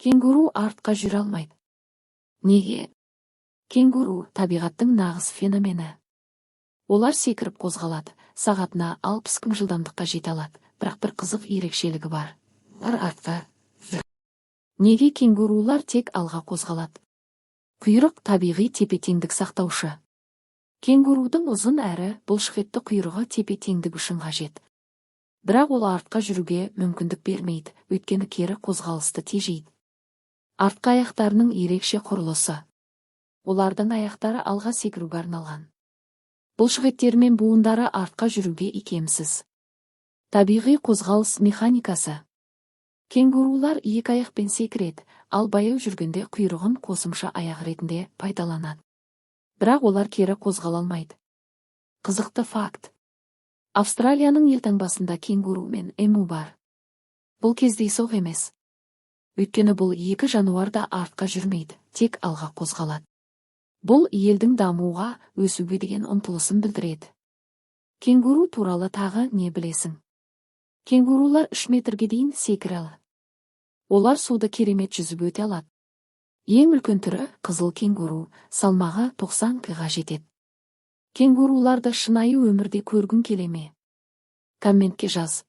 Кенгуру артқа жүре алмайды. Неге? Кенгуру табиғаттың нағыз феномені. Олар секіріп қозғалады, сағатына 60 км жылдамдыққа жете алады, бірақ бір қызық ерекшелігі бар. Артқа. Неге кенгурулар тек алға қозғалады? Құйрық табиғи тепе-теңдік сақтаушы. Кенгурудың ұзын әрі бұлшықетті құйрығы тепе-теңдік үшін қажет. Бірақ ол артқа жүруге мүмкіндік бермейді, өйткені кері қозғалысты тежейді. Артқы аяқтарының ерекше құрылысы. Олардың аяқтары алға секіруге арналған. Бұлшықеттері мен буындары артқа жүруге икемсіз. Табиғи қозғалыс механикасы. Кенгурулар екі аяқпен секіреді, ал баяу жүргенде құйрығын қосымша аяқ ретінде пайдаланады. Бірақ олар кері қозғала алмайды. Қызықты факт. Австралияның елтаңбасында кенгуру мен эму бар. Бұл кездейсоқ емес. Өйткені бұл екі жануар да артқа жүрмейді, тек алға қозғалады. Бұл елдің дамуға, өсуге деген ұмтылысын білдіреді. Кенгуру туралы тағы не білесің? Кенгурулар 3 метрге дейін секіре алады. Олар суды керемет жүзіп өте алады. Ең үлкен түрі қызыл кенгуру, салмағы 90 кг жетеді. Кенгуруларды шынайы өмірде көргің келе ме? Комментке жаз.